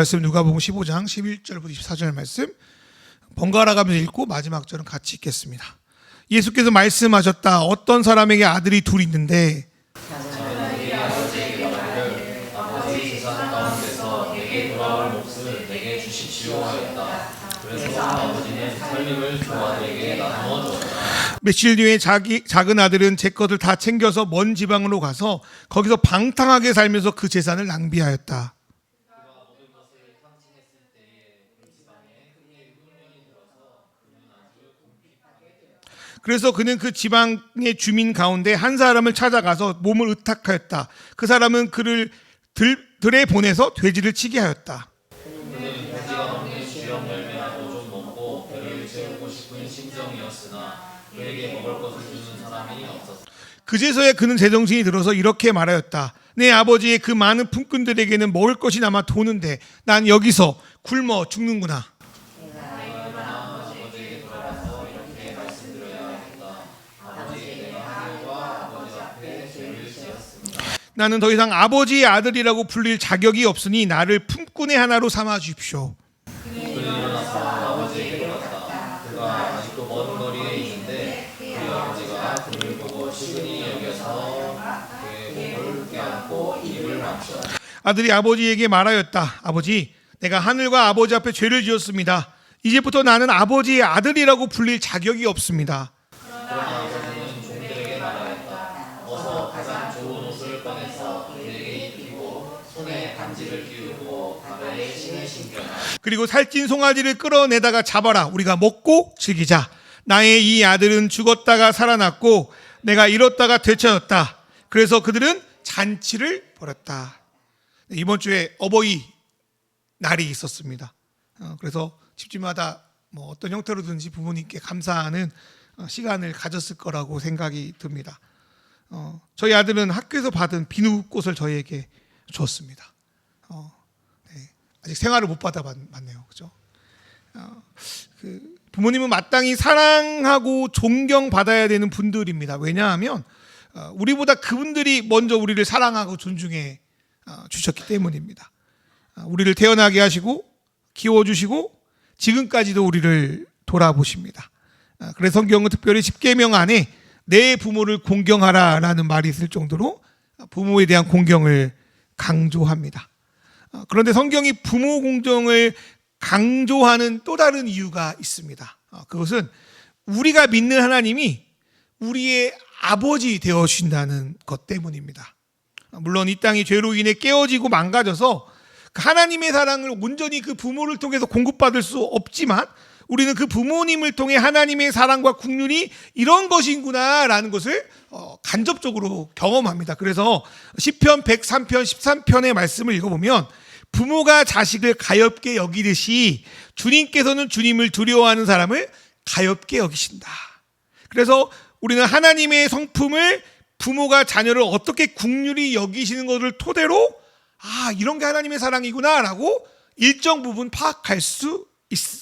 말씀 누가복음 15장 11절부터 24절 말씀 번갈아 가면서 읽고 마지막 절은 같이 읽겠습니다. 예수께서 말씀하셨다. 어떤 사람에게 아들이 둘 있는데 자기의 아버지에게 말하기를 아버지 재산 가운데서 내게 돌아올 몫을 내게 주십시오 하였다. 그래서 아버지는 살림을 두 아들에게 나누어 주었다. 며칠 뒤에 작은 아들은 제 것을 다 챙겨서 먼 지방으로 가서 거기서 방탕하게 살면서 그 재산을 낭비하였다. 그래서 그는 그 지방의 주민 가운데 한 사람을 찾아가서 몸을 의탁하였다. 그 사람은 그를 들에 보내서 돼지를 치게 하였다. 그는 돼지가 먹는 주염 열매라도 좀 먹고 배를 채우고 싶은 심정이었으나 그에게 먹을 것을 주는 사람이 없었다. 그제서야 그는 제정신이 들어서 이렇게 말하였다. 내 아버지의 그 많은 품꾼들에게는 먹을 것이 남아 도는데 난 여기서 굶어 죽는구나. 나는 더 이상 아버지의 아들이라고 불릴 자격이 없으니 나를 품꾼의 하나로 삼아 주십시오. 그는 일어나서 아버지에게 돌아갔다. 그가 아직도 먼 거리에 있는데 그의 아버지가 그를 보고 시근히 여겨서 그의 목을 껴안고 입을 맞추었다. 아들이 아버지에게 말하였다. 아버지, 내가 하늘과 아버지 앞에 죄를 지었습니다. 이제부터 나는 아버지의 아들이라고 불릴 자격이 없습니다. 그러나 아버지는 종들에게 말하였다. 어서 가장 좋은 옷을 꺼내서 그에게 입히고 손에 반지를 끼우고 발에 신을 신겨라. 그리고 살찐 송아지를 끌어내다가 잡아라. 우리가 먹고 즐기자. 나의 이 아들은 죽었다가 살아났고 내가 잃었다가 되찾았다. 그래서 그들은 잔치를 벌였다. 이번 주에 어버이 날이 있었습니다. 그래서 집집마다 뭐 어떤 형태로든지 부모님께 감사하는 시간을 가졌을 거라고 생각이 듭니다. 저희 아들은 학교에서 받은 비누꽃을 저희에게 주었습니다. 네, 아직 생활을 못 받아봤네요. 그죠? 부모님은 마땅히 사랑하고 존경받아야 되는 분들입니다. 왜냐하면 우리보다 그분들이 먼저 우리를 사랑하고 존중해 주셨기 때문입니다. 우리를 태어나게 하시고 키워주시고 지금까지도 우리를 돌아보십니다. 그래서 성경은 특별히 십계명 안에 내 부모를 공경하라라는 말이 있을 정도로 부모에 대한 공경을 강조합니다. 그런데 성경이 부모 공경을 강조하는 또 다른 이유가 있습니다. 그것은 우리가 믿는 하나님이 우리의 아버지 되어주신다는 것 때문입니다. 물론 이 땅이 죄로 인해 깨어지고 망가져서 하나님의 사랑을 온전히 그 부모를 통해서 공급받을 수 없지만 우리는 그 부모님을 통해 하나님의 사랑과 국률이 이런 것이구나 라는 것을 간접적으로 경험합니다. 그래서 시편 103편 13편의 말씀을 읽어보면 부모가 자식을 가엾게 여기듯이 주님께서는 주님을 두려워하는 사람을 가엾게 여기신다. 그래서 우리는 하나님의 성품을 부모가 자녀를 어떻게 국률이 여기시는 것을 토대로 이런 게 하나님의 사랑이구나 라고 일정 부분 파악할 수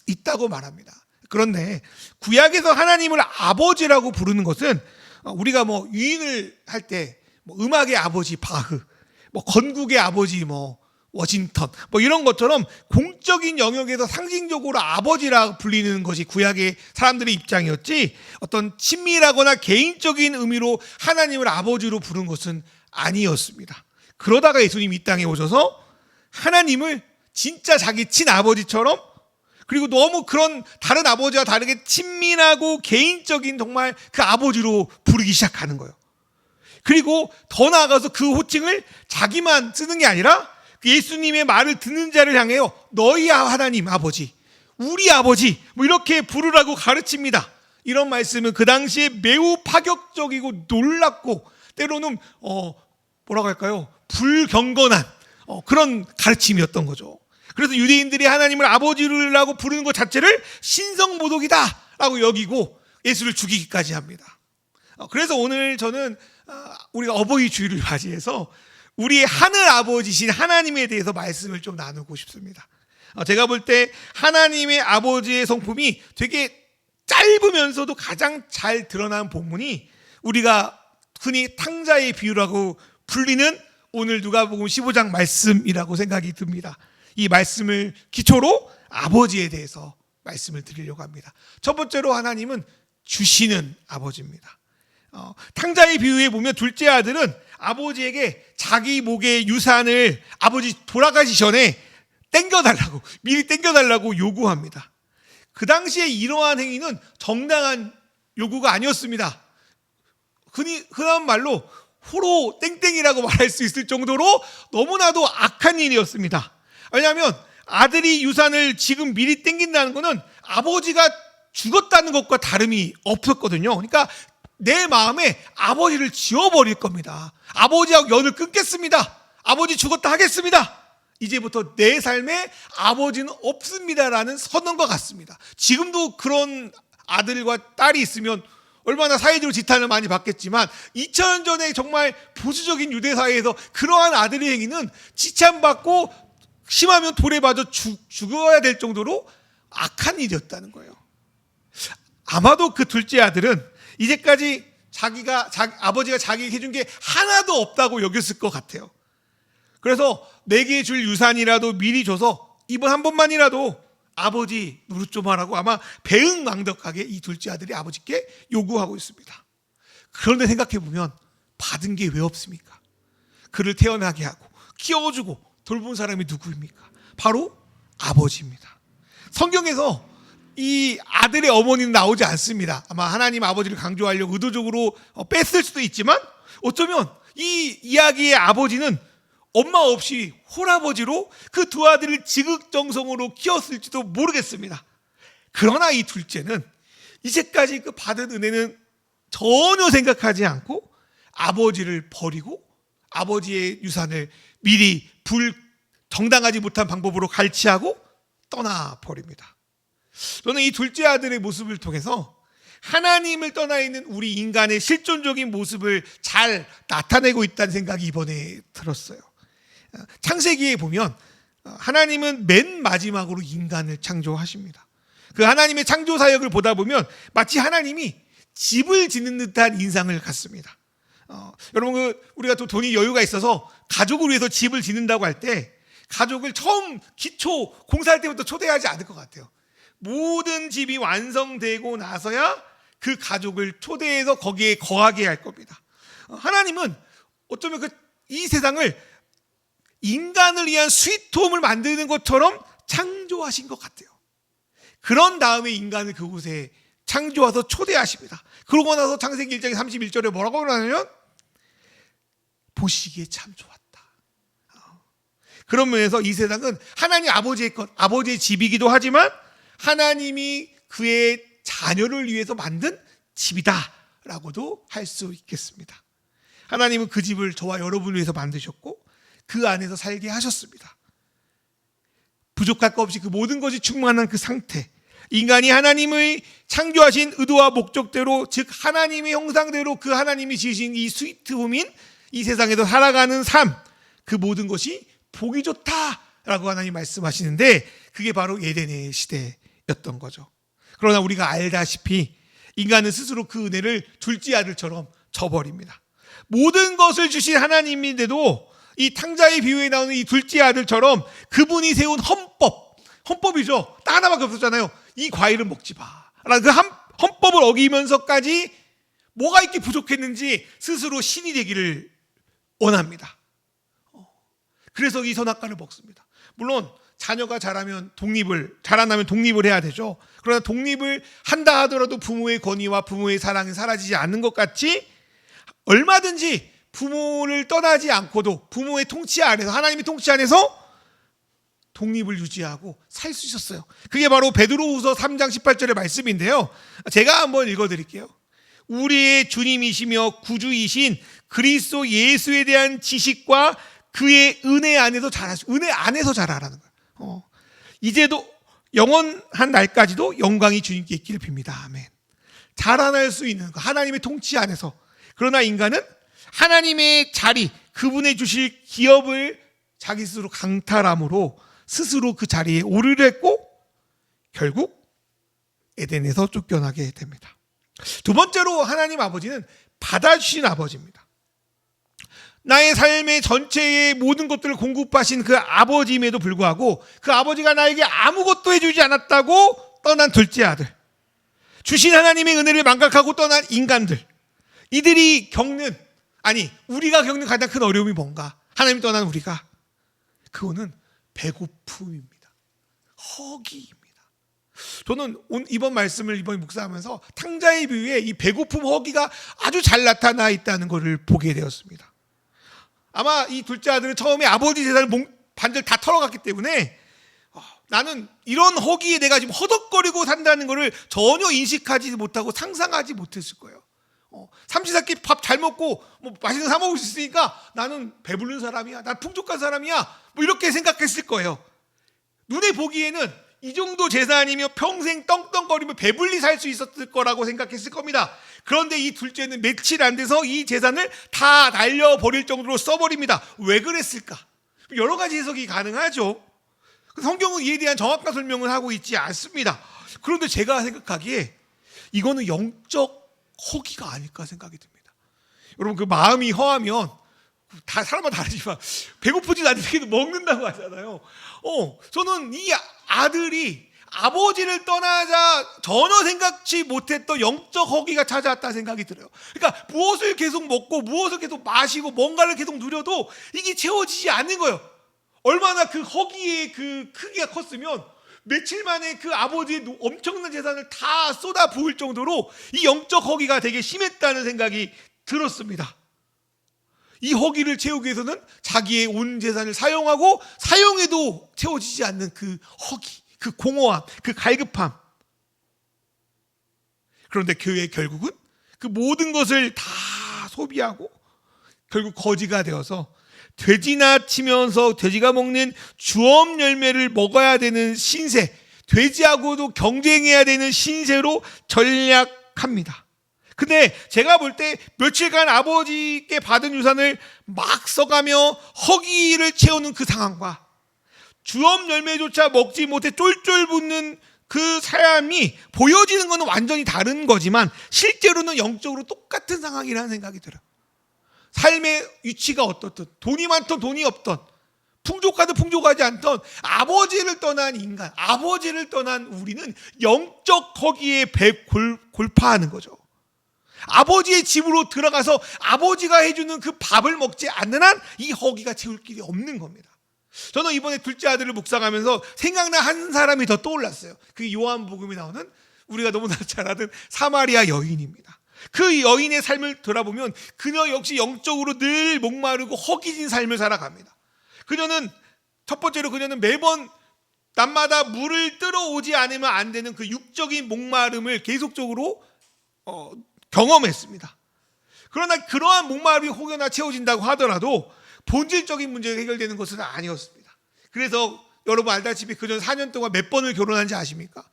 있다고 말합니다. 그런데 구약에서 하나님을 아버지라고 부르는 것은 우리가 뭐 유인을 할 때 음악의 아버지 바흐, 건국의 아버지 워싱턴 이런 것처럼 공적인 영역에서 상징적으로 아버지라 불리는 것이 구약의 사람들의 입장이었지 어떤 친밀하거나 개인적인 의미로 하나님을 아버지로 부른 것은 아니었습니다. 그러다가 예수님이 이 땅에 오셔서 하나님을 진짜 자기 친아버지처럼 그리고 너무 그런 다른 아버지와 다르게 친밀하고 개인적인 정말 그 아버지로 부르기 시작하는 거예요. 그리고 더 나아가서 그 호칭을 자기만 쓰는 게 아니라 예수님의 말을 듣는 자를 향해요. 너희 하나님 아버지, 우리 아버지 이렇게 부르라고 가르칩니다. 이런 말씀은 그 당시에 매우 파격적이고 놀랍고 때로는 뭐라고 할까요? 불경건한 그런 가르침이었던 거죠. 그래서 유대인들이 하나님을 아버지라고 부르는 것 자체를 신성모독이다라고 여기고 예수를 죽이기까지 합니다. 그래서 오늘 저는 우리가 어버이 주일을 맞이해서 우리의 하늘 아버지신 하나님에 대해서 말씀을 좀 나누고 싶습니다. 제가 볼 때 하나님의 아버지의 성품이 되게 짧으면서도 가장 잘 드러난 본문이 우리가 흔히 탕자의 비유라고 불리는 오늘 누가복음 15장 말씀이라고 생각이 듭니다. 이 말씀을 기초로 아버지에 대해서 말씀을 드리려고 합니다. 첫 번째로 하나님은 주시는 아버지입니다. 탕자의 비유에 보면 둘째 아들은 아버지에게 자기 목의 유산을 아버지 돌아가시 전에 미리 땡겨달라고 요구합니다. 그 당시에 이러한 행위는 정당한 요구가 아니었습니다. 흔한 말로 호로 땡땡이라고 말할 수 있을 정도로 너무나도 악한 일이었습니다. 왜냐하면 아들이 유산을 지금 미리 땡긴다는 것은 아버지가 죽었다는 것과 다름이 없었거든요. 그러니까 내 마음에 아버지를 지워버릴 겁니다. 아버지하고 연을 끊겠습니다. 아버지 죽었다 하겠습니다. 이제부터 내 삶에 아버지는 없습니다라는 선언과 같습니다. 지금도 그런 아들과 딸이 있으면 얼마나 사회적으로 지탄을 많이 받겠지만 2000년 전에 정말 보수적인 유대 사회에서 그러한 아들의 행위는 지탄받고 심하면 돌에 맞아 죽어야 될 정도로 악한 일이었다는 거예요. 아마도 그 둘째 아들은 이제까지 아버지가 자기에게 해준 게 하나도 없다고 여겼을 것 같아요. 그래서 내게 줄 유산이라도 미리 줘서 이번 한 번만이라도 아버지 노릇 좀 하라고 아마 배은망덕하게 이 둘째 아들이 아버지께 요구하고 있습니다. 그런데 생각해보면 받은 게 왜 없습니까? 그를 태어나게 하고 키워주고 돌본 사람이 누구입니까? 바로 아버지입니다. 성경에서 이 아들의 어머니는 나오지 않습니다. 아마 하나님 아버지를 강조하려고 의도적으로 뺐을 수도 있지만 어쩌면 이 이야기의 아버지는 엄마 없이 홀아버지로 그 두 아들을 지극정성으로 키웠을지도 모르겠습니다. 그러나 이 둘째는 이제까지 그 받은 은혜는 전혀 생각하지 않고 아버지를 버리고 아버지의 유산을 미리 정당하지 못한 방법으로 갈취하고 떠나버립니다. 저는 이 둘째 아들의 모습을 통해서 하나님을 떠나 있는 우리 인간의 실존적인 모습을 잘 나타내고 있다는 생각이 이번에 들었어요. 창세기에 보면 하나님은 맨 마지막으로 인간을 창조하십니다. 그 하나님의 창조 사역을 보다 보면 마치 하나님이 집을 짓는 듯한 인상을 갖습니다. 여러분 우리가 또 돈이 여유가 있어서 가족을 위해서 집을 짓는다고 할 때 가족을 처음 기초 공사할 때부터 초대하지 않을 것 같아요. 모든 집이 완성되고 나서야 그 가족을 초대해서 거기에 거하게 할 겁니다. 하나님은 어쩌면 이 세상을 인간을 위한 스위트홈을 만드는 것처럼 창조하신 것 같아요. 그런 다음에 인간을 그곳에 창조해서 초대하십니다. 그러고 나서 창세기 1장 31절에 뭐라고 하냐면 보시기에 참 좋았다. 그런 면에서 이 세상은 하나님 아버지의 것, 아버지의 집이기도 하지만 하나님이 그의 자녀를 위해서 만든 집이다라고도 할 수 있겠습니다. 하나님은 그 집을 저와 여러분을 위해서 만드셨고 그 안에서 살게 하셨습니다. 부족할 것 없이 그 모든 것이 충만한 그 상태, 인간이 하나님의 창조하신 의도와 목적대로, 즉 하나님의 형상대로 그 하나님이 지으신 이 스위트홈인 이 세상에서 살아가는 삶, 그 모든 것이 보기 좋다라고 하나님 말씀하시는데 그게 바로 에덴의 시대였던 거죠. 그러나 우리가 알다시피 인간은 스스로 그 은혜를 둘째 아들처럼 저버립니다. 모든 것을 주신 하나님인데도 이 탕자의 비유에 나오는 이 둘째 아들처럼 그분이 세운 헌법이죠. 딱 하나밖에 없었잖아요. 이 과일은 먹지 마. 그 헌법을 어기면서까지 뭐가 이렇게 부족했는지 스스로 신이 되기를 원합니다. 그래서 이 선악과를 먹습니다. 물론 자녀가 자라나면 독립을 해야 되죠. 그러나 독립을 한다 하더라도 부모의 권위와 부모의 사랑이 사라지지 않는 것 같이 얼마든지 부모를 떠나지 않고도 부모의 통치 안에서, 하나님의 통치 안에서 독립을 유지하고 살 수 있었어요. 그게 바로 베드로후서 3장 18절의 말씀인데요. 제가 한번 읽어드릴게요. 우리의 주님이시며 구주이신 그리스도 예수에 대한 지식과 그의 은혜 안에서 자라라는 거예요. 이제도 영원한 날까지도 영광이 주님께 있기를 빕니다. 아멘. 자라날 수 있는 거, 하나님의 통치 안에서. 그러나 인간은 하나님의 자리, 그분의 주실 기업을 자기 스스로 강탈함으로 스스로 그 자리에 오르려 했고 결국 에덴에서 쫓겨나게 됩니다. 두 번째로 하나님 아버지는 받아주신 아버지입니다. 나의 삶의 전체의 모든 것들을 공급하신 그 아버지임에도 불구하고 그 아버지가 나에게 아무것도 해주지 않았다고 떠난 둘째 아들, 주신 하나님의 은혜를 망각하고 떠난 인간들, 이들이 겪는, 아니 우리가 겪는 가장 큰 어려움이 뭔가? 하나님 떠난 우리가, 그거는 배고픔입니다. 허기입니다. 저는 이번 말씀을 이번에 묵상하면서 탕자의 비유에 이 배고픔, 허기가 아주 잘 나타나 있다는 것을 보게 되었습니다. 아마 이 둘째 아들은 처음에 아버지 재산을 반절 다 털어갔기 때문에 나는 이런 허기에 내가 지금 허덕거리고 산다는 것을 전혀 인식하지 못하고 상상하지 못했을 거예요. 삼시세끼 밥 잘 먹고 뭐 맛있는 거 사 먹을 수 있으니까 나는 배부른 사람이야, 난 풍족한 사람이야, 뭐 이렇게 생각했을 거예요. 눈에 보기에는 이 정도 재산이며 평생 떵떵거리며 배불리 살 수 있었을 거라고 생각했을 겁니다. 그런데 이 둘째는 며칠 안 돼서 이 재산을 다 날려버릴 정도로 써버립니다. 왜 그랬을까? 여러 가지 해석이 가능하죠. 성경은 이에 대한 정확한 설명을 하고 있지 않습니다. 그런데 제가 생각하기에 이거는 영적 허기가 아닐까 생각이 듭니다. 여러분, 그 마음이 허하면 다 사람마다 다르지만 배고프지 않으면 먹는다고 하잖아요. 저는 이 아들이 아버지를 떠나자 전혀 생각지 못했던 영적 허기가 찾아왔다 생각이 들어요. 그러니까 무엇을 계속 먹고 무엇을 계속 마시고 뭔가를 계속 누려도 이게 채워지지 않는 거예요. 얼마나 그 허기의 그 크기가 컸으면 며칠 만에 그 아버지의 엄청난 재산을 다 쏟아 부을 정도로 이 영적 허기가 되게 심했다는 생각이 들었습니다. 이 허기를 채우기 위해서는 자기의 온 재산을 사용하고 사용해도 채워지지 않는 그 허기, 그 공허함, 그 갈급함. 그런데 교회 결국은 그 모든 것을 다 소비하고 결국 거지가 되어서 돼지나 치면서 돼지가 먹는 주엄 열매를 먹어야 되는 신세, 돼지하고도 경쟁해야 되는 신세로 전략합니다. 근데 제가 볼 때 며칠간 아버지께 받은 유산을 막 써가며 허기를 채우는 그 상황과 주엄 열매조차 먹지 못해 쫄쫄 붙는 그 사람이 보여지는 것은 완전히 다른 거지만 실제로는 영적으로 똑같은 상황이라는 생각이 들어요. 삶의 위치가 어떻든, 돈이 많든 돈이 없든, 풍족하든 풍족하지 않든, 아버지를 떠난 인간, 아버지를 떠난 우리는 영적 허기에 골파하는 거죠. 아버지의 집으로 들어가서 아버지가 해주는 그 밥을 먹지 않는 한 이 허기가 채울 길이 없는 겁니다. 저는 이번에 둘째 아들을 묵상하면서 생각난 한 사람이 더 떠올랐어요. 그 요한복음에 나오는 우리가 너무나 잘 아는 사마리아 여인입니다. 그 여인의 삶을 돌아보면 그녀 역시 영적으로 늘 목마르고 허기진 삶을 살아갑니다. 그녀는 첫 번째로 그녀는 매번 낮마다 물을 들어오지 않으면 안 되는 그 육적인 목마름을 계속적으로 경험했습니다. 그러나 그러한 목마름이 혹여나 채워진다고 하더라도 본질적인 문제가 해결되는 것은 아니었습니다. 그래서 여러분 알다시피 그녀는 4년 동안 몇 번을 결혼한지 아십니까?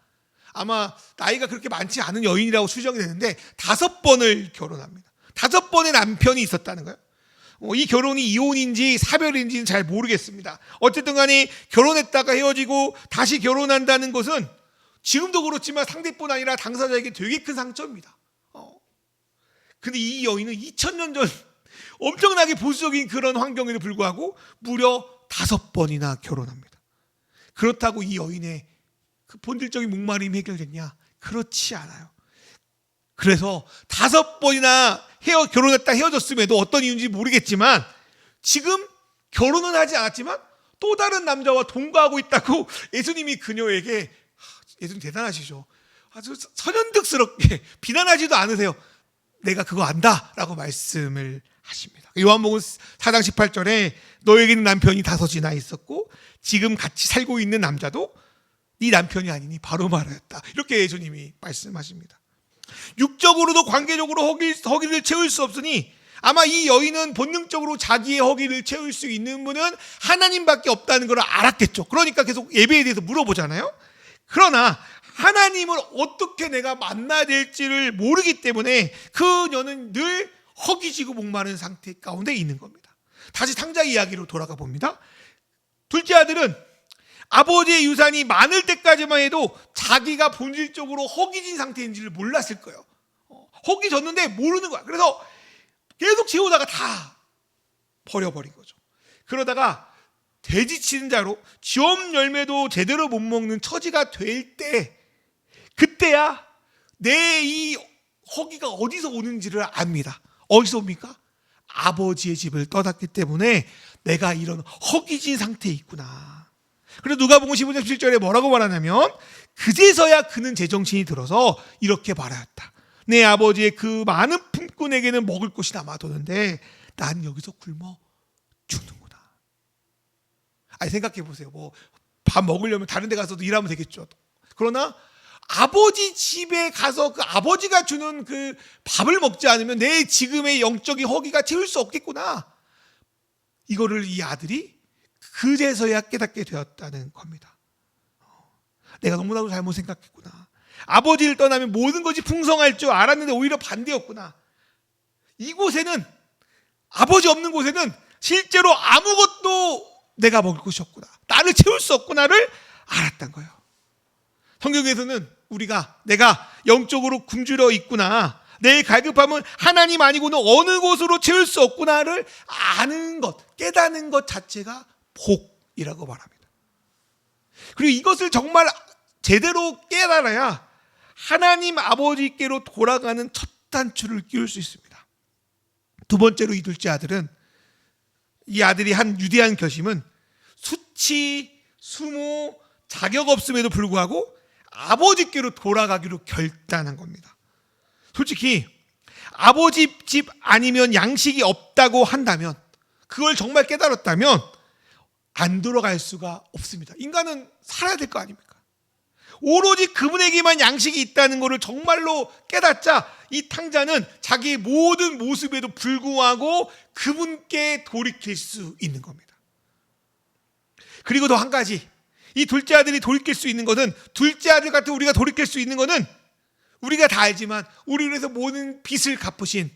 아마 나이가 그렇게 많지 않은 여인이라고 추정이 되는데 5번을 결혼합니다. 5번의 남편이 있었다는 거예요. 이 결혼이 이혼인지 사별인지는 잘 모르겠습니다. 어쨌든 간에 결혼했다가 헤어지고 다시 결혼한다는 것은 지금도 그렇지만 상대뿐 아니라 당사자에게 되게 큰 상처입니다. 근데 이 여인은 2000년 전 엄청나게 보수적인 그런 환경에도 불구하고 무려 5번이나 결혼합니다. 그렇다고 이 여인의 그 본질적인 목마름이 해결됐냐? 그렇지 않아요. 그래서 5번이나 결혼했다 헤어졌음에도 어떤 이유인지 모르겠지만 지금 결혼은 하지 않았지만 또 다른 남자와 동거하고 있다고 예수님이 그녀에게, 예수님 대단하시죠. 아주 선연득스럽게 비난하지도 않으세요. 내가 그거 안다 라고 말씀을 하십니다. 요한복음 4장 18절에 너에게는 남편이 5이나 있었고 지금 같이 살고 있는 남자도 네 남편이 아니니 바로 말하였다. 이렇게 예수님이 말씀하십니다. 육적으로도 관계적으로 허기를 채울 수 없으니 아마 이 여인은 본능적으로 자기의 허기를 채울 수 있는 분은 하나님밖에 없다는 걸 알았겠죠. 그러니까 계속 예배에 대해서 물어보잖아요. 그러나 하나님을 어떻게 내가 만나야 될지를 모르기 때문에 그녀는 늘 허기지고 목마른 상태 가운데 있는 겁니다. 다시 탕자 이야기로 돌아가 봅니다. 둘째 아들은 아버지의 유산이 많을 때까지만 해도 자기가 본질적으로 허기진 상태인지를 몰랐을 거예요. 허기졌는데 모르는 거야. 그래서 계속 채우다가 다 버려버린 거죠. 그러다가 돼지치는 자로 지엄 열매도 제대로 못 먹는 처지가 될 때, 그때야 내 이 허기가 어디서 오는지를 압니다. 어디서 옵니까? 아버지의 집을 떠났기 때문에 내가 이런 허기진 상태에 있구나. 그래서 누가복음 15장 7절에 뭐라고 말하냐면, 그제서야 그는 제정신이 들어서 이렇게 말하였다. 내 아버지의 그 많은 품꾼에게는 먹을 것이 남아도는데 난 여기서 굶어 죽는구나. 아니, 생각해 보세요. 뭐 밥 먹으려면 다른 데 가서도 일하면 되겠죠. 그러나 아버지 집에 가서 그 아버지가 주는 그 밥을 먹지 않으면 내 지금의 영적인 허기가 채울 수 없겠구나. 이거를 이 아들이 그제서야 깨닫게 되었다는 겁니다. 내가 너무나도 잘못 생각했구나. 아버지를 떠나면 모든 것이 풍성할 줄 알았는데 오히려 반대였구나. 이곳에는, 아버지 없는 곳에는 실제로 아무것도 내가 먹을 것이 없구나, 나를 채울 수 없구나를 알았던 거예요. 성경에서는 내가 영적으로 굶주려 있구나, 내 갈급함은 하나님 아니고는 어느 곳으로 채울 수 없구나를 아는 것, 깨닫는 것 자체가 복이라고 말합니다. 그리고 이것을 정말 제대로 깨달아야 하나님 아버지께로 돌아가는 첫 단추를 끼울 수 있습니다. 두 번째로 이 둘째 아들은, 이 아들이 한 유대한 결심은 수치, 수모, 자격 없음에도 불구하고 아버지께로 돌아가기로 결단한 겁니다. 솔직히 아버지 집 아니면 양식이 없다고 한다면, 그걸 정말 깨달았다면 안 돌아갈 수가 없습니다. 인간은 살아야 될 거 아닙니까? 오로지 그분에게만 양식이 있다는 것을 정말로 깨닫자 이 탕자는 자기의 모든 모습에도 불구하고 그분께 돌이킬 수 있는 겁니다. 그리고 더 한 가지, 이 둘째 아들이 돌이킬 수 있는 것은, 둘째 아들 같은 우리가 돌이킬 수 있는 것은, 우리가 다 알지만 우리를 위해서 모든 빚을 갚으신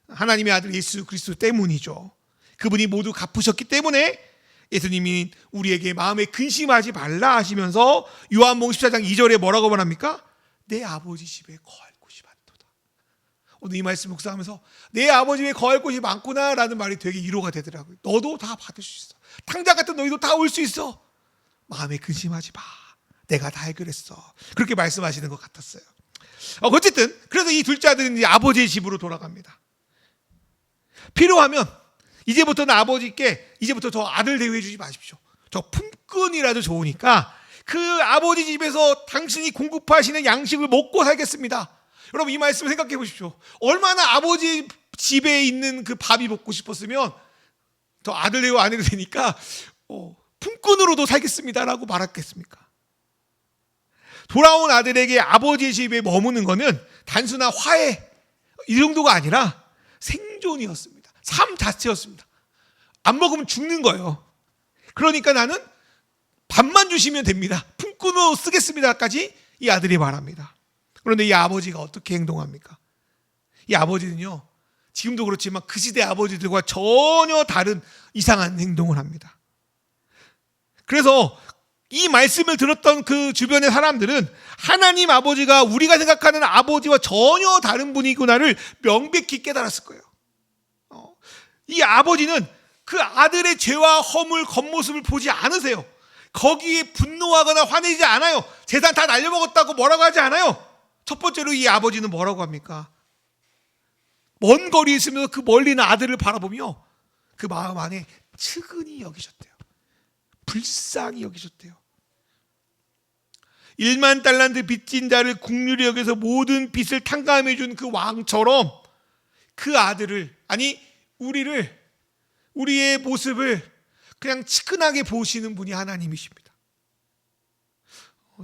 하나님의 아들 예수 그리스도 때문이죠. 그분이 모두 갚으셨기 때문에 예수님이 우리에게 마음에 근심하지 말라 하시면서 요한복음 14장 2절에 뭐라고 말합니까? 내 아버지 집에 거할 곳이 많도다. 오늘 이 말씀 묵상하면서 내 아버지 집에 거할 곳이 많구나 라는 말이 되게 위로가 되더라고요. 너도 다 받을 수 있어. 탕자 같은 너희도 다 올 수 있어. 마음에 근심하지 마. 내가 다 해결했어. 그렇게 말씀하시는 것 같았어요. 어쨌든 그래서 이 둘째 아들은 이제 아버지의 집으로 돌아갑니다. 필요하면 이제부터는 아버지께, 이제부터 저 아들 대우해 주지 마십시오. 저 품꾼이라도 좋으니까 그 아버지 집에서 당신이 공급하시는 양식을 먹고 살겠습니다. 여러분, 이 말씀을 생각해 보십시오. 얼마나 아버지 집에 있는 그 밥이 먹고 싶었으면 저 아들 대우 안 해도 되니까 품꾼으로도 살겠습니다라고 말했겠습니까? 돌아온 아들에게 아버지의 집에 머무는 거는 단순한 화해, 이 정도가 아니라 생존이었습니다. 삶 자체였습니다. 안 먹으면 죽는 거예요. 그러니까 나는 밥만 주시면 됩니다. 품꾼으로 쓰겠습니다까지 이 아들이 말합니다. 그런데 이 아버지가 어떻게 행동합니까? 이 아버지는요, 지금도 그렇지만 그 시대 아버지들과 전혀 다른 이상한 행동을 합니다. 그래서 이 말씀을 들었던 그 주변의 사람들은 하나님 아버지가 우리가 생각하는 아버지와 전혀 다른 분이구나를 명백히 깨달았을 거예요. 이 아버지는 그 아들의 죄와 허물, 겉모습을 보지 않으세요. 거기에 분노하거나 화내지 않아요. 재산 다 날려먹었다고 뭐라고 하지 않아요. 첫 번째로 이 아버지는 뭐라고 합니까? 먼 거리에 있으면서 그 멀리 있는 아들을 바라보며 그 마음 안에 측은히 여기셨대요. 불쌍히 여기셨대요. 1만 달란트 빚진 자를 긍휼히 여겨서 모든 빚을 탕감해 준 그 왕처럼 그 아들을, 아니 우리의 모습을 그냥 치근하게 보시는 분이 하나님이십니다.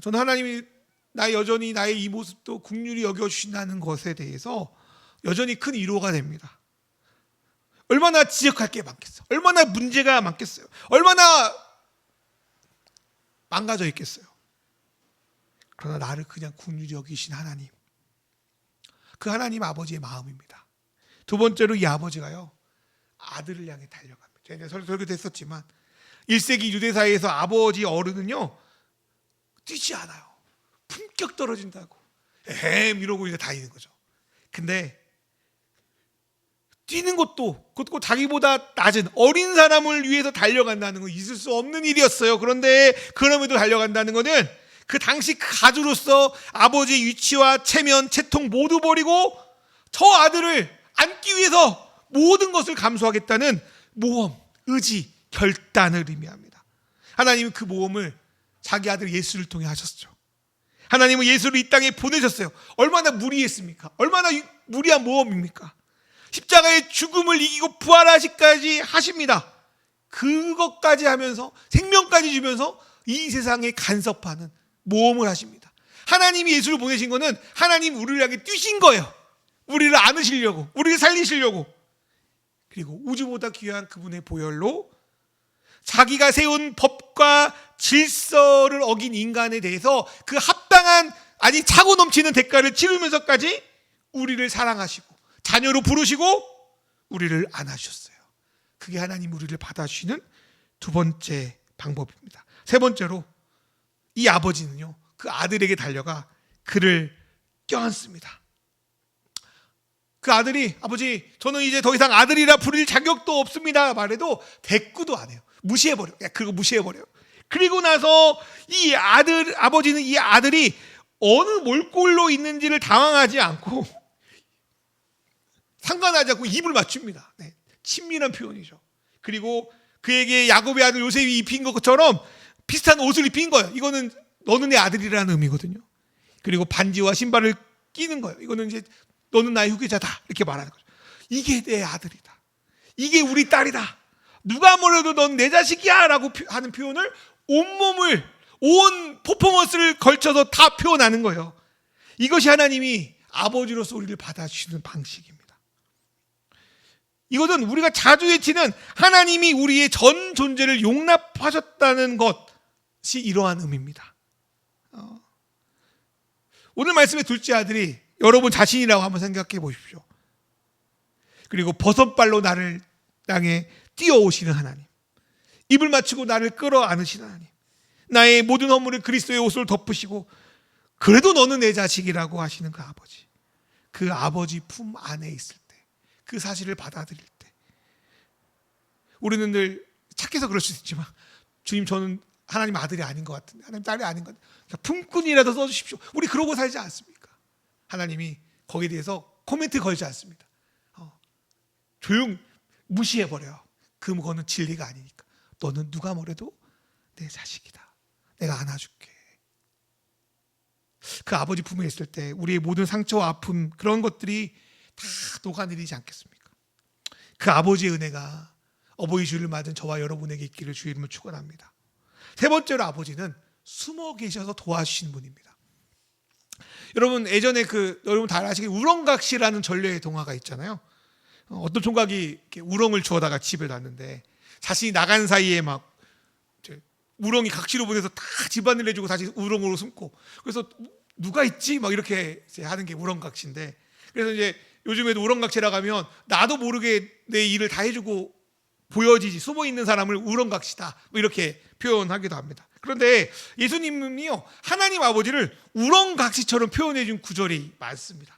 저는 하나님이 여전히 나의 이 모습도 긍휼히 여겨주신다는 것에 대해서 여전히 큰 위로가 됩니다. 얼마나 지적할 게 많겠어요. 얼마나 문제가 많겠어요. 얼마나 망가져 있겠어요. 그러나 나를 그냥 긍휼히 여기신 하나님, 그 하나님 아버지의 마음입니다. 두 번째로 이 아버지가요, 아들을 향해 달려갑니다. 제가 설교도 했었지만 1세기 유대사회에서 아버지 어른은요 뛰지 않아요. 품격 떨어진다고 이러고 이제 다니는 거죠. 근데 뛰는 것도 그것도 자기보다 낮은 어린 사람을 위해서 달려간다는 건 있을 수 없는 일이었어요. 그런데 그럼에도 달려간다는 것은 그 당시 가주로서 아버지의 위치와 체면, 채통 모두 버리고 저 아들을 안기 위해서 모든 것을 감수하겠다는 모험, 의지, 결단을 의미합니다. 하나님은 그 모험을 자기 아들 예수를 통해 하셨죠. 하나님은 예수를 이 땅에 보내셨어요. 얼마나 무리했습니까? 얼마나 무리한 모험입니까? 십자가의 죽음을 이기고 부활하시까지 하십니다. 그것까지 하면서 생명까지 주면서 이 세상에 간섭하는 모험을 하십니다. 하나님이 예수를 보내신 거는 하나님 우리를 향해 뛰신 거예요. 우리를 안으시려고, 우리를 살리시려고. 그리고 우주보다 귀한 그분의 보혈로 자기가 세운 법과 질서를 어긴 인간에 대해서 그 합당한 아니 차고 넘치는 대가를 치르면서까지 우리를 사랑하시고 자녀로 부르시고 우리를 안아주셨어요. 그게 하나님 우리를 받아주시는 두 번째 방법입니다. 세 번째로 이 아버지는요, 그 아들에게 달려가 그를 껴안습니다. 그 아들이 아버지 저는 이제 더 이상 아들이라 부를 자격도 없습니다 말해도 대꾸도 안 해요. 무시해버려. 그리고 무시해버려요. 그리고 나서 이 아버지는 이 아들이 어느 몰골로 있는지를 당황하지 않고 상관하지 않고 입을 맞춥니다. 네, 친밀한 표현이죠. 그리고 그에게 야곱의 아들 요셉이 입힌 것처럼 비슷한 옷을 입힌 거예요. 이거는 너는 내 아들이라는 의미거든요. 그리고 반지와 신발을 끼는 거예요. 이거는 이제 너는 나의 후계자다 이렇게 말하는 거죠. 이게 내 아들이다. 이게 우리 딸이다. 누가 뭐래도 넌 내 자식이야 라고 하는 표현을 온몸을 온 퍼포먼스를 걸쳐서 다 표현하는 거예요. 이것이 하나님이 아버지로서 우리를 받아주시는 방식입니다. 이것은 우리가 자주 외치는 하나님이 우리의 전 존재를 용납하셨다는 것이 이러한 의미입니다. 오늘 말씀의 둘째 아들이 여러분 자신이라고 한번 생각해 보십시오. 그리고 버선발로 나를 땅에 뛰어오시는 하나님, 입을 맞추고 나를 끌어안으시는 하나님, 나의 모든 허물을 그리스도의 옷으로 덮으시고 그래도 너는 내 자식이라고 하시는 그 아버지, 그 아버지 품 안에 있을 때, 그 사실을 받아들일 때 우리는 늘 착해서 그럴 수 있지만 주님 저는 하나님 아들이 아닌 것 같은데, 하나님 딸이 아닌 것 같은데 품꾼이라도 써주십시오. 우리 그러고 살지 않습니까? 하나님이 거기에 대해서 코멘트 걸지 않습니다. 조용 무시해버려요. 그거는 진리가 아니니까. 너는 누가 뭐래도 내 자식이다. 내가 안아줄게. 그 아버지 품에 있을 때 우리의 모든 상처와 아픔 그런 것들이 다 녹아내리지 않겠습니까? 그 아버지의 은혜가 어버이 주일을 맞은 저와 여러분에게 있기를 주의 이름으로 축원합니다. 세 번째로 아버지는 숨어 계셔서 도와주시는 분입니다. 여러분 예전에 여러분 다 아시겠지만 우렁각시라는 전래의 동화가 있잖아요. 어떤 총각이 이렇게 우렁을 주워다가 집에 놨는데 자신이 나간 사이에 막 우렁이 각시로 보내서 다 집안일 해주고 다시 우렁으로 숨고, 그래서 누가 있지 막 이렇게 하는 게 우렁각시인데, 그래서 이제 요즘에도 우렁각시라고 하면 나도 모르게 내 일을 다 해주고 보여지지 숨어 있는 사람을 우렁각시다 뭐 이렇게 표현하기도 합니다. 그런데 예수님은요 하나님 아버지를 우렁각시처럼 표현해 준 구절이 많습니다.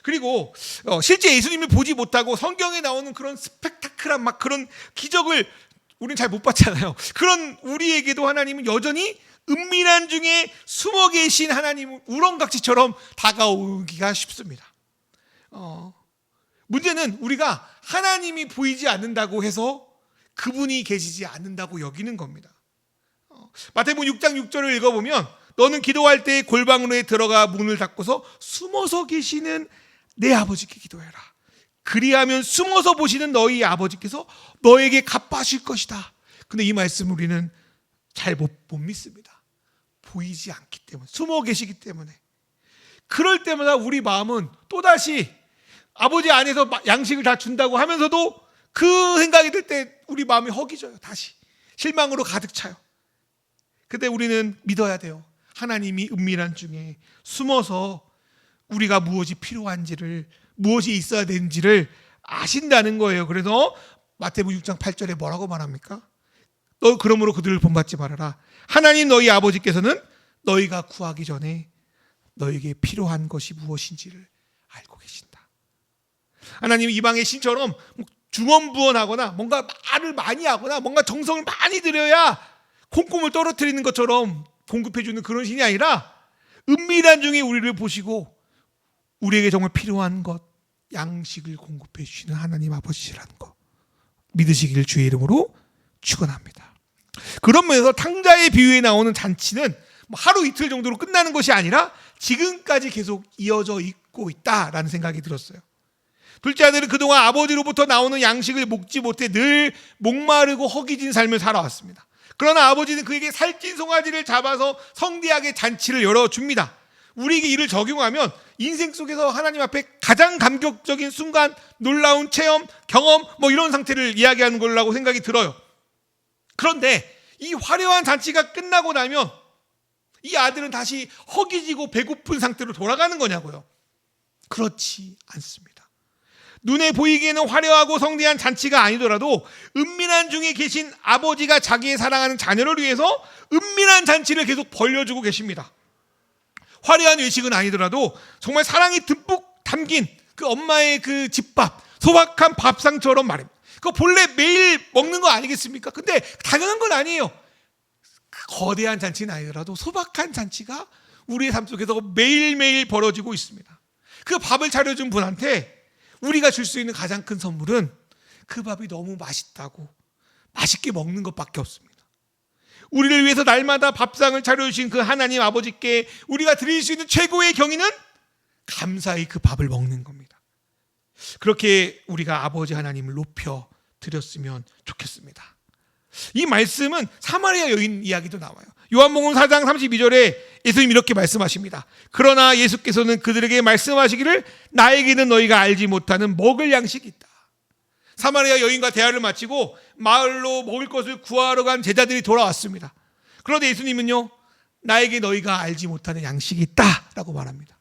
그리고 실제 예수님을 보지 못하고 성경에 나오는 그런 스펙타클한 막 그런 기적을 우리는 잘 못 봤잖아요. 그런 우리에게도 하나님은 여전히 은밀한 중에 숨어 계신 하나님은 우렁각시처럼 다가오기가 쉽습니다. 문제는 우리가 하나님이 보이지 않는다고 해서 그분이 계시지 않는다고 여기는 겁니다. 마태복음 6장 6절을 읽어보면 너는 기도할 때 골방으로 들어가 문을 닫고서 숨어서 계시는 내 아버지께 기도해라. 그리하면 숨어서 보시는 너희 아버지께서 너에게 갚아주실 것이다. 근데 이 말씀 우리는 잘 못 믿습니다. 보이지 않기 때문에, 숨어 계시기 때문에. 그럴 때마다 우리 마음은 또다시 아버지 안에서 양식을 다 준다고 하면서도 그 생각이 들 때 우리 마음이 허기져요. 다시 실망으로 가득 차요. 근데 우리는 믿어야 돼요. 하나님이 은밀한 중에 숨어서 우리가 무엇이 필요한지를, 무엇이 있어야 되는지를 아신다는 거예요. 그래서 마태복음 6장 8절에 뭐라고 말합니까? 너 그러므로 그들을 본받지 말아라. 하나님 너희 아버지께서는 너희가 구하기 전에 너에게 필요한 것이 무엇인지를 알고 계신다. 하나님이 이방의 신처럼 중언부언하거나 뭔가 말을 많이 하거나 뭔가 정성을 많이 들여야 콩고물 떨어뜨리는 것처럼 공급해주는 그런 신이 아니라 은밀한 중에 우리를 보시고 우리에게 정말 필요한 것, 양식을 공급해 주시는 하나님 아버지라는 것 믿으시길 주의 이름으로 축원합니다. 그런 면에서 탕자의 비유에 나오는 잔치는 하루 이틀 정도로 끝나는 것이 아니라 지금까지 계속 이어져 있고 있다라는 생각이 들었어요. 둘째 아들은 그동안 아버지로부터 나오는 양식을 먹지 못해 늘 목마르고 허기진 삶을 살아왔습니다. 그러나 아버지는 그에게 살찐 송아지를 잡아서 성대하게 잔치를 열어줍니다. 우리에게 이를 적용하면 인생 속에서 하나님 앞에 가장 감격적인 순간, 놀라운 체험, 경험 이런 상태를 이야기하는 거라고 생각이 들어요. 그런데 이 화려한 잔치가 끝나고 나면 이 아들은 다시 허기지고 배고픈 상태로 돌아가는 거냐고요? 그렇지 않습니다. 눈에 보이기에는 화려하고 성대한 잔치가 아니더라도 은밀한 중에 계신 아버지가 자기의 사랑하는 자녀를 위해서 은밀한 잔치를 계속 벌려주고 계십니다. 화려한 외식은 아니더라도 정말 사랑이 듬뿍 담긴 그 엄마의 그 집밥, 소박한 밥상처럼 말입니다. 그거 본래 매일 먹는 거 아니겠습니까? 근데 당연한 건 아니에요. 거대한 잔치는 아니더라도 소박한 잔치가 우리의 삶 속에서 매일매일 벌어지고 있습니다. 그 밥을 차려준 분한테 우리가 줄 수 있는 가장 큰 선물은 그 밥이 너무 맛있다고 맛있게 먹는 것밖에 없습니다. 우리를 위해서 날마다 밥상을 차려주신 그 하나님 아버지께 우리가 드릴 수 있는 최고의 경의는 감사히 그 밥을 먹는 겁니다. 그렇게 우리가 아버지 하나님을 높여 드렸으면 좋겠습니다. 이 말씀은 사마리아 여인 이야기도 나와요. 요한복음 4장 32절에 예수님 이렇게 말씀하십니다. 그러나 예수께서는 그들에게 말씀하시기를 나에게는 너희가 알지 못하는 먹을 양식이 있다. 사마리아 여인과 대화를 마치고 마을로 먹을 것을 구하러 간 제자들이 돌아왔습니다. 그런데 예수님은요, 나에게 너희가 알지 못하는 양식이 있다라고 말합니다.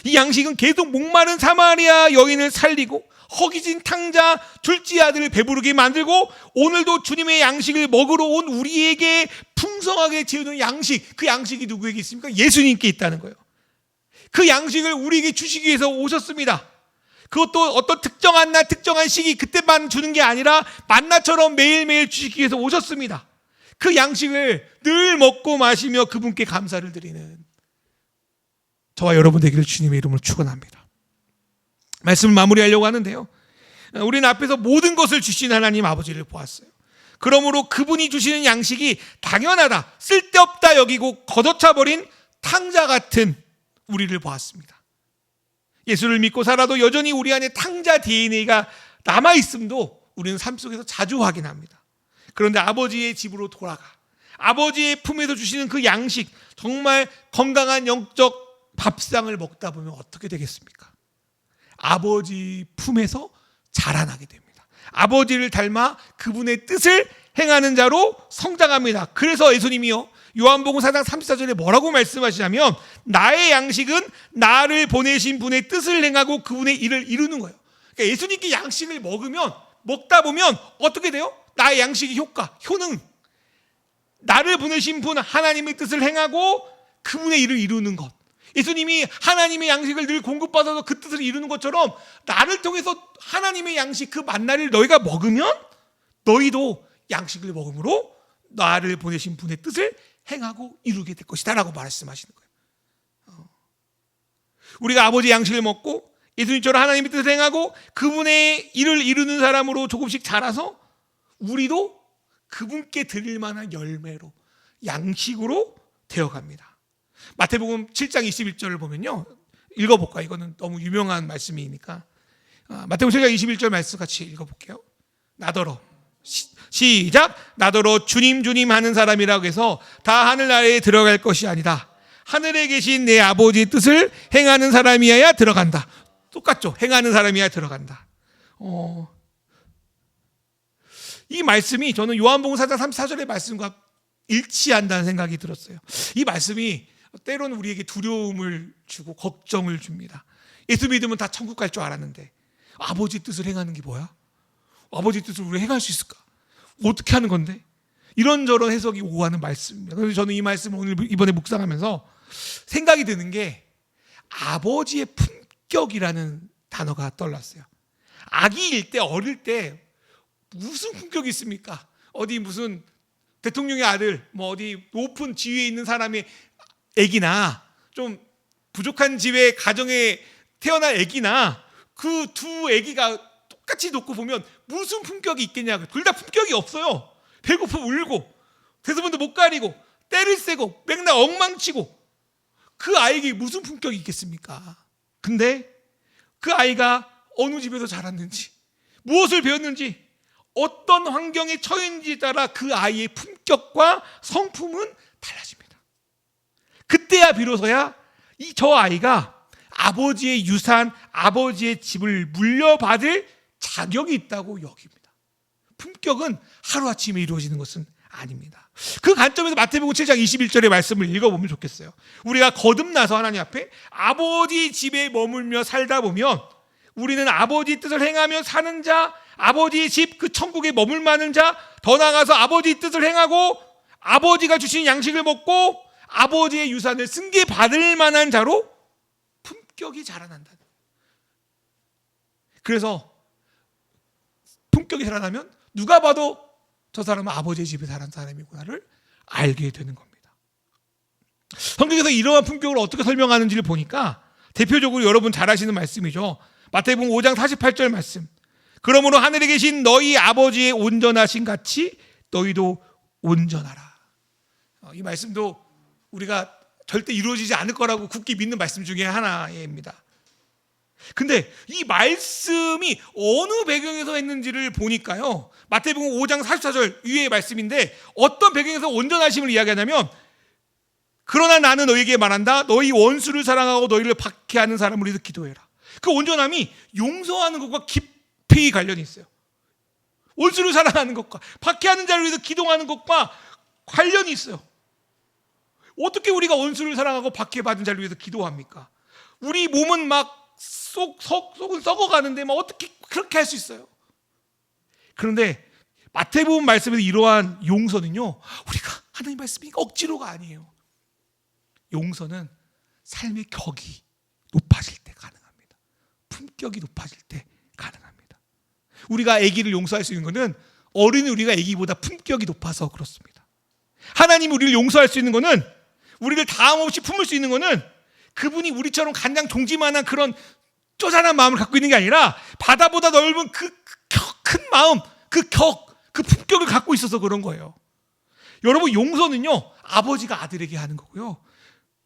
이 양식은 계속 목마른 사마리아 여인을 살리고 허기진 탕자 둘째 아들을 배부르게 만들고 오늘도 주님의 양식을 먹으러 온 우리에게 풍성하게 채우는 양식, 그 양식이 누구에게 있습니까? 예수님께 있다는 거예요. 그 양식을 우리에게 주시기 위해서 오셨습니다. 그것도 어떤 특정한 날 특정한 시기 그때만 주는 게 아니라 만나처럼 매일매일 주시기 위해서 오셨습니다. 그 양식을 늘 먹고 마시며 그분께 감사를 드리는 저와 여러분 되기를 주님의 이름으로 축원합니다. 말씀을 마무리하려고 하는데요, 우리는 앞에서 모든 것을 주신 하나님 아버지를 보았어요. 그러므로 그분이 주시는 양식이 당연하다, 쓸데없다 여기고 걷어차버린 탕자 같은 우리를 보았습니다. 예수를 믿고 살아도 여전히 우리 안에 탕자 DNA가 남아있음도 우리는 삶 속에서 자주 확인합니다. 그런데 아버지의 집으로 돌아가 아버지의 품에서 주시는 그 양식, 정말 건강한 영적 밥상을 먹다 보면 어떻게 되겠습니까? 아버지 품에서 자라나게 됩니다. 아버지를 닮아 그분의 뜻을 행하는 자로 성장합니다. 그래서 예수님이요, 요한복음 4장 34절에 뭐라고 말씀하시냐면 나의 양식은 나를 보내신 분의 뜻을 행하고 그분의 일을 이루는 거예요. 그러니까 예수님께 양식을 먹다 보면 어떻게 돼요? 나의 양식의 효능, 나를 보내신 분 하나님의 뜻을 행하고 그분의 일을 이루는 것. 예수님이 하나님의 양식을 늘 공급받아서 그 뜻을 이루는 것처럼 나를 통해서 하나님의 양식, 그 만나를 너희가 먹으면 너희도 양식을 먹음으로 나를 보내신 분의 뜻을 행하고 이루게 될 것이다 라고 말씀하시는 거예요. 우리가 아버지의 양식을 먹고 예수님처럼 하나님의 뜻을 행하고 그분의 일을 이루는 사람으로 조금씩 자라서 우리도 그분께 드릴 만한 열매로, 양식으로 되어갑니다. 마태복음 7장 21절을 보면요, 읽어볼까요? 이거는 너무 유명한 말씀이니까 마태복음 7장 21절 말씀 같이 읽어볼게요. 나더러 시작. 나더러 주님 주님 하는 사람이라고 해서 다 하늘나라에 들어갈 것이 아니다. 하늘에 계신 내 아버지의 뜻을 행하는 사람이어야 들어간다. 똑같죠? 행하는 사람이어야 들어간다. 이 말씀이 저는 요한복음 4장 34절의 말씀과 일치한다는 생각이 들었어요. 이 말씀이 때로는 우리에게 두려움을 주고 걱정을 줍니다. 예수 믿으면 다 천국 갈 줄 알았는데 아버지 뜻을 행하는 게 뭐야? 아버지 뜻을 우리 행할 수 있을까? 어떻게 하는 건데? 이런저런 해석이 오가는 말씀입니다. 그래서 저는 이 말씀을 오늘 이번에 묵상하면서 생각이 드는 게 아버지의 품격이라는 단어가 떠올랐어요. 아기일 때, 어릴 때 무슨 품격이 있습니까? 어디 무슨 대통령의 아들, 뭐 어디 높은 지위에 있는 사람의 아기나 좀 부족한 집의 가정에 태어난 아기나 그 두 아기가 똑같이 놓고 보면 무슨 품격이 있겠냐고. 둘 다 품격이 없어요. 배고프면 울고, 대소문도 못 가리고, 때를 세고, 맨날 엉망치고, 그 아이에게 무슨 품격이 있겠습니까? 근데 그 아이가 어느 집에서 자랐는지, 무엇을 배웠는지, 어떤 환경에 처했는지에 따라 그 아이의 품격과 성품은 달라집니다. 그때야 비로소야 저 아이가 아버지의 유산, 아버지의 집을 물려받을 자격이 있다고 여깁니다. 품격은 하루아침에 이루어지는 것은 아닙니다. 그 관점에서 마태복음 7장 21절의 말씀을 읽어보면 좋겠어요. 우리가 거듭나서 하나님 앞에 아버지 집에 머물며 살다 보면 우리는 아버지 뜻을 행하며 사는 자, 아버지의 집, 그 천국에 머물만한 자, 더 나아가서 아버지 뜻을 행하고 아버지가 주신 양식을 먹고 아버지의 유산을 승계받을 만한 자로 품격이 자라난다. 그래서 품격이 자라나면 누가 봐도 저 사람은 아버지의 집에 자란 사람이구나를 알게 되는 겁니다. 성경에서 이러한 품격을 어떻게 설명하는지를 보니까 대표적으로 여러분 잘 아시는 말씀이죠. 마태복음 5장 48절 말씀. 그러므로 하늘에 계신 너희 아버지의 온전하신 같이 너희도 온전하라. 이 말씀도 우리가 절대 이루어지지 않을 거라고 굳게 믿는 말씀 중에 하나입니다. 근데 이 말씀이 어느 배경에서 했는지를 보니까요, 마태복음 5장 44절 위의 말씀인데 어떤 배경에서 온전하심을 이야기하냐면, 그러나 나는 너희에게 말한다. 너희 원수를 사랑하고 너희를 박해하는 사람을 위해서 기도해라. 그 온전함이 용서하는 것과 깊이 관련이 있어요. 원수를 사랑하는 것과 박해하는 자를 위해서 기도하는 것과 관련이 있어요. 어떻게 우리가 원수를 사랑하고 박해받은 자를 위해서 기도합니까? 우리 몸은 막 속은 썩어가는데 막 어떻게 그렇게 할 수 있어요? 그런데 마태복음 말씀에서 이러한 용서는요, 우리가 하나님 말씀이니까 억지로가 아니에요. 용서는 삶의 격이 높아질 때 가능합니다. 품격이 높아질 때 가능합니다. 우리가 아기를 용서할 수 있는 것은 어른이 우리가 아기보다 품격이 높아서 그렇습니다. 하나님이 우리를 용서할 수 있는 것은, 우리를 다함 없이 품을 수 있는 것은 그분이 우리처럼 간장 종지만한 그런 쪼잔한 마음을 갖고 있는 게 아니라 바다보다 넓은 그 큰 마음, 그 품격을 갖고 있어서 그런 거예요. 여러분, 용서는요, 아버지가 아들에게 하는 거고요,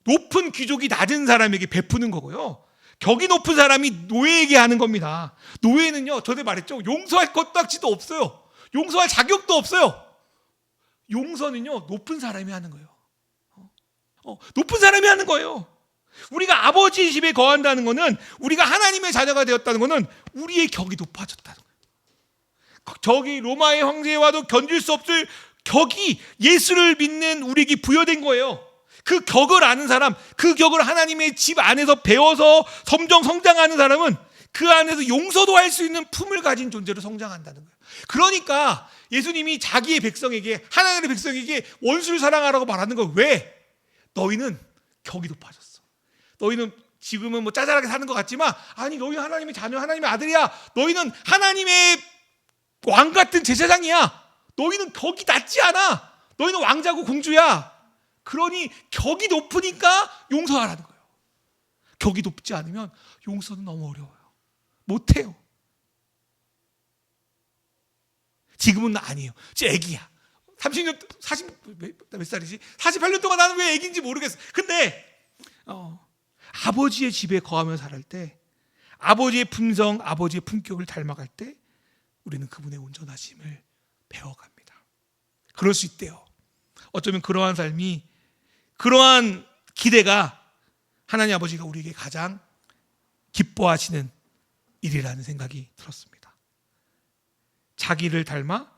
높은 귀족이 낮은 사람에게 베푸는 거고요, 격이 높은 사람이 노예에게 하는 겁니다. 노예는요, 전에 말했죠, 용서할 것도 악지도 없어요. 용서할 자격도 없어요. 용서는요, 높은 사람이 하는 거예요. 높은 사람이 하는 거예요. 우리가 아버지 집에 거한다는 것은, 우리가 하나님의 자녀가 되었다는 것은 우리의 격이 높아졌다는 거예요. 저기 로마의 황제와도 견딜 수 없을 격이 예수를 믿는 우리에게 부여된 거예요. 그 격을 아는 사람, 그 격을 하나님의 집 안에서 배워서 점점 성장하는 사람은 그 안에서 용서도 할 수 있는 품을 가진 존재로 성장한다는 거예요. 그러니까 예수님이 자기의 백성에게, 하나님의 백성에게 원수를 사랑하라고 말하는 거. 왜? 너희는 격이 높아졌어. 너희는 지금은 뭐 짜잘하게 사는 것 같지만, 아니, 너희는 하나님의 자녀, 하나님의 아들이야. 너희는 하나님의 왕 같은 제사장이야. 너희는 격이 낮지 않아. 너희는 왕자고 공주야. 그러니 격이 높으니까 용서하라는 거예요. 격이 높지 않으면 용서는 너무 어려워요. 못해요. 지금은 아니에요. 지금 애기야. 30년, 40몇 살이지? 48년 동안 나는 왜 애기인지 모르겠어. 근데 아버지의 집에 거하며 살할 때, 아버지의 품성, 아버지의 품격을 닮아갈 때 우리는 그분의 온전하심을 배워갑니다. 그럴 수 있대요. 어쩌면 그러한 삶이, 그러한 기대가 하나님 아버지가 우리에게 가장 기뻐하시는 일이라는 생각이 들었습니다. 자기를 닮아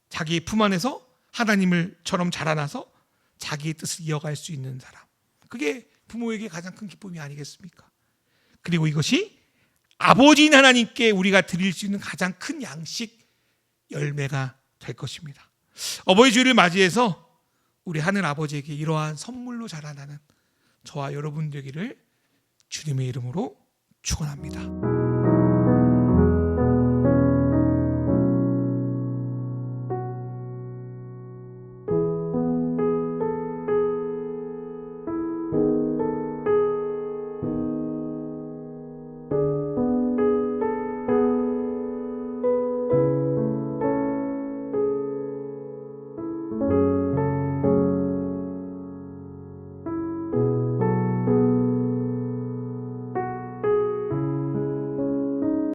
자기의 품 안에서 하나님을처럼 자라나서 자기의 뜻을 이어갈 수 있는 사람, 그게 부모에게 가장 큰 기쁨이 아니겠습니까? 그리고 이것이 아버지인 하나님께 우리가 드릴 수 있는 가장 큰 양식, 열매가 될 것입니다. 어버이 주일을 맞이해서 우리 하늘 아버지에게 이러한 선물로 자라나는 저와 여러분 되기를 주님의 이름으로 축원합니다.